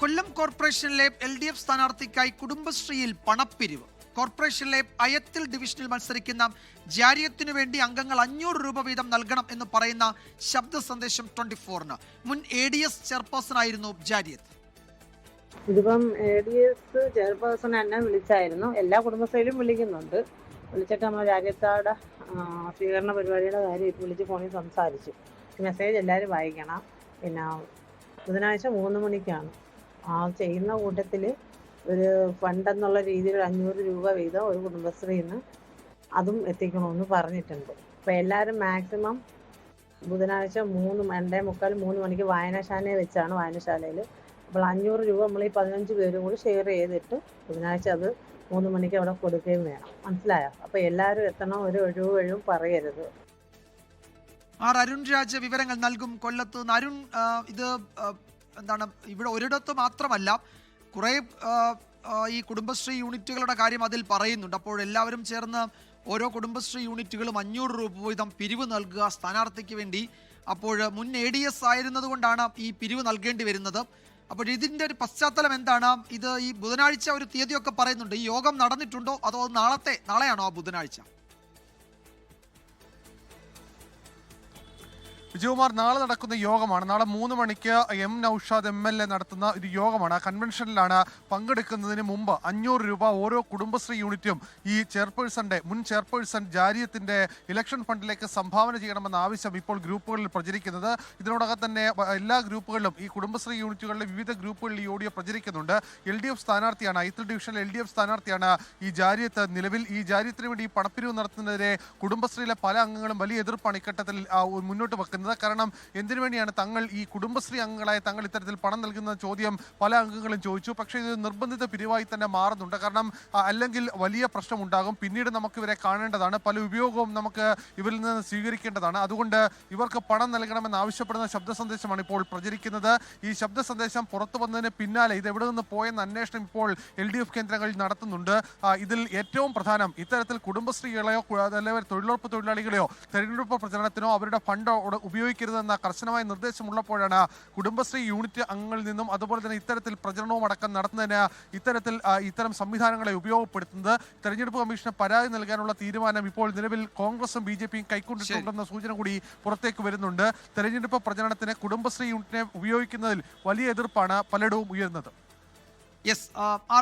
കൊല്ലം കോർപ്പറേഷനിലെ LDF സ്ഥാനാർത്ഥിക്കായി കുടുംബശ്രീയിൽ പണപ്പിരിവ്. കോർപ്പറേഷനിലെ അയത്തിൽ ഡിവിഷനിൽ മത്സരിക്കുന്ന ജാരിയത്തിനു വേണ്ടി അംഗങ്ങൾ 500 രൂപ വീതം നൽകണം എന്ന് പറയുന്ന ശബ്ദ സന്ദേശം 24-ന്. മുൻ ADS ചെയർപേഴ്സൺ ആയിരുന്നു ജാരിയത്ത്. ഇതിപ്പം ADS ചെയർപേഴ്സൺ എന്നെ വിളിച്ചായിരുന്നു. എല്ലാ കുടുംബശ്രീയിലും വിളിക്കുന്നുണ്ട്. വിളിച്ചിട്ട് നമ്മൾ ജാരിയത്തോടെ സ്വീകരണ പരിപാടിയുടെ കാര്യം വിളിച്ച് ഫോണിൽ സംസാരിച്ചു. മെസ്സേജ് എല്ലാവരും വായിക്കണം. പിന്നെ ബുധനാഴ്ച 3 മണിക്കാണ്. ചെയ്യുന്ന കൂട്ടത്തിൽ ഒരു ഫണ്ട് എന്നുള്ള രീതിയിൽ 500 രൂപ വീതം ഒരു കുടുംബശ്രീയിൽ നിന്ന് അതും എത്തിക്കണമെന്ന് പറഞ്ഞിട്ടുണ്ട്. അപ്പോൾ എല്ലാവരും മാക്സിമം ബുധനാഴ്ച 2:45 മണിക്ക് വായനശാലയിൽ വെച്ചാണ്. വായനശാലയിൽ അപ്പോൾ 500 രൂപ നമ്മൾ ഈ 15 പേരും കൂടി ഷെയർ ചെയ്തിട്ട് ബുധനാഴ്ച അത് 3 മണിക്ക് അവിടെ കൊടുക്കുകയും വേണം. മനസ്സിലായോ? അപ്പോൾ എല്ലാവരും എത്തണം. ഒരു ഒഴിവും പറയരുത്. അരുൺ രാജ് വിവരങ്ങൾ നൽകും കൊല്ലത്ത് നിന്ന്. അരുൺ, ഇത് എന്താണ്, ഇവിടെ ഒരിടത്ത് മാത്രമല്ല കുറേ ഈ കുടുംബശ്രീ യൂണിറ്റുകളുടെ കാര്യം അതിൽ പറയുന്നുണ്ട്. അപ്പോൾ എല്ലാവരും ചേർന്ന് ഓരോ കുടുംബശ്രീ യൂണിറ്റുകളും 500 രൂപ വീതം പിരിവ് നൽകുക സ്ഥാനാർത്ഥിക്ക് വേണ്ടി. അപ്പോൾ മുൻ ADS ആയിരുന്നത് കൊണ്ടാണ് ഈ പിരിവ് നൽകേണ്ടി വരുന്നത്. അപ്പോൾ ഇതിൻ്റെ ഒരു പശ്ചാത്തലം എന്താണ്? ഇത് ഈ ബുധനാഴ്ച ഒരു തീയതിയൊക്കെ പറയുന്നുണ്ട്. ഈ യോഗം നടന്നിട്ടുണ്ടോ അതോ നാളെയാണോ ആ ബുധനാഴ്ച? വിജയകുമാർ, നാളെ നടക്കുന്ന യോഗമാണ്. നാളെ 3 മണിക്ക് M നൌഷാദ് MLA നടത്തുന്ന ഒരു യോഗമാണ്. കൺവെൻഷനിലാണ് പങ്കെടുക്കുന്നതിന് മുമ്പ് 500 രൂപ ഓരോ കുടുംബശ്രീ യൂണിറ്റും ഈ മുൻ ചെയർപേഴ്സൺ ജാരിയത്തിന്റെ ഇലക്ഷൻ ഫണ്ടിലേക്ക് സംഭാവന ചെയ്യണമെന്ന ആവശ്യം ഇപ്പോൾ ഗ്രൂപ്പുകളിൽ പ്രചരിക്കുന്നത്. ഇതിനോടകം തന്നെ എല്ലാ ഗ്രൂപ്പുകളിലും ഈ കുടുംബശ്രീ യൂണിറ്റുകളിലെ വിവിധ ഗ്രൂപ്പുകളിൽ ഈ ഓഡിയോ പ്രചരിക്കുന്നുണ്ട്. LDF സ്ഥാനാർത്ഥിയാണ്, അയത്തിൽ ഡിവിഷനിൽ LDF സ്ഥാനാർത്ഥിയാണ് ഈ ജാരിയത്ത്. നിലവിൽ ഈ ജാരിയത്തിന് വേണ്ടി പണപ്പിരിവ് നടത്തുന്നതിനെതിരെ കുടുംബശ്രീയിലെ പല അംഗങ്ങളും വലിയ എതിർപ്പാണ് ഇക്കട്ടത്തിൽ മുന്നോട്ട് വെക്കുന്നത്. കാരണം എന്തിനു വേണ്ടിയാണ് ഈ കുടുംബശ്രീ അംഗങ്ങളായ തങ്ങൾ ഇത്തരത്തിൽ പണം നൽകുന്ന ചോദ്യം പല അംഗങ്ങളും ചോദിച്ചു. പക്ഷേ ഇത് നിർബന്ധിത പിരിവായി തന്നെ മാറുന്നുണ്ട്. കാരണം അല്ലെങ്കിൽ വലിയ പ്രശ്നമുണ്ടാകും. പിന്നീട് നമുക്ക് ഇവരെ കാണേണ്ടതാണ്. പല ഉപയോഗവും നമുക്ക് ഇവരിൽ നിന്ന് സ്വീകരിക്കേണ്ടതാണ്. അതുകൊണ്ട് ഇവർക്ക് പണം നൽകണമെന്ന് ആവശ്യപ്പെടുന്ന ശബ്ദ സന്ദേശമാണ് ഇപ്പോൾ പ്രചരിക്കുന്നത്. ഈ ശബ്ദ സന്ദേശം പുറത്തു വന്നതിന് പിന്നാലെ ഇത് എവിടെ നിന്ന് പോയെന്ന അന്വേഷണം ഇപ്പോൾ LDF കേന്ദ്രങ്ങളിൽ നടത്തുന്നുണ്ട്. ഇതിൽ ഏറ്റവും പ്രധാനം ഇത്തരത്തിൽ കുടുംബശ്രീകളെയോ അല്ലെങ്കിൽ തൊഴിലുറപ്പ് തൊഴിലാളികളെയോ തെരഞ്ഞെടുപ്പ് പ്രചരണത്തിനോ അവരുടെ ഫണ്ടോ ഉപയോഗിക്കരുതെന്ന കർശനമായ നിർദ്ദേശമുള്ളപ്പോഴാണ് കുടുംബശ്രീ യൂണിറ്റ് അംഗങ്ങളിൽ നിന്നും അതുപോലെ തന്നെ ഇത്തരത്തിൽ പ്രചരണവും അടക്കം നടത്തുന്നതിന് ഇത്തരം സംവിധാനങ്ങളെ ഉപയോഗപ്പെടുത്തുന്നത്. തെരഞ്ഞെടുപ്പ് കമ്മീഷന് പരാതി നൽകാനുള്ള തീരുമാനം ഇപ്പോൾ നിലവിൽ കോൺഗ്രസും BJPയും കൈക്കൊണ്ടിട്ടുണ്ടെന്ന സൂചന കൂടി പുറത്തേക്ക് വരുന്നുണ്ട്. തെരഞ്ഞെടുപ്പ് പ്രചരണത്തിന് കുടുംബശ്രീ യൂണിറ്റിനെ ഉപയോഗിക്കുന്നതിൽ വലിയ എതിർപ്പാണ് പലയിടവും ഉയർന്നത്. യെസ്,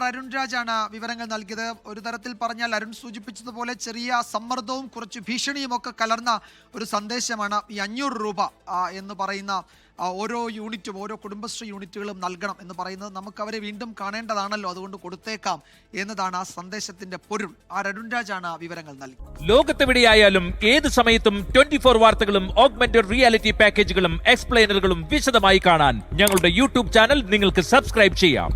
അരുൺ രാജാണ് വിവരങ്ങൾ നൽകിയത്. ഒരു തരത്തിൽ പറഞ്ഞാൽ അരുൺ സൂചിപ്പിച്ചതുപോലെ ചെറിയ സമ്മർദ്ദവും കുറച്ച് ഭീഷണിയും ഒക്കെ കലർന്ന ഒരു സന്ദേശമാണ് ഈ 500 രൂപ എന്ന് പറയുന്ന ഓരോ യൂണിറ്റും ഓരോ കുടുംബശ്രീ യൂണിറ്റുകളും നൽകണം എന്ന് പറയുന്നത്. നമുക്ക് അവരെ വീണ്ടും കാണേണ്ടതാണല്ലോ, അതുകൊണ്ട് കൊടുത്തേക്കാം എന്നതാണ് ആ സന്ദേശത്തിന്റെ പൊരുൾ. അരുൺ രാജാണ് വിവരങ്ങൾ നൽകിയത്. ലോകത്തെവിടെയായാലും ഏത് സമയത്തും 24 വാർത്തകളും ഓഗ്മെന്റഡ് റിയാലിറ്റി പാക്കേജുകളും എക്സ്പ്ലെയിനറുകളും വിശദമായി കാണാൻ ഞങ്ങളുടെ YouTube ചാനൽ നിങ്ങൾക്ക് സബ്സ്ക്രൈബ് ചെയ്യാം.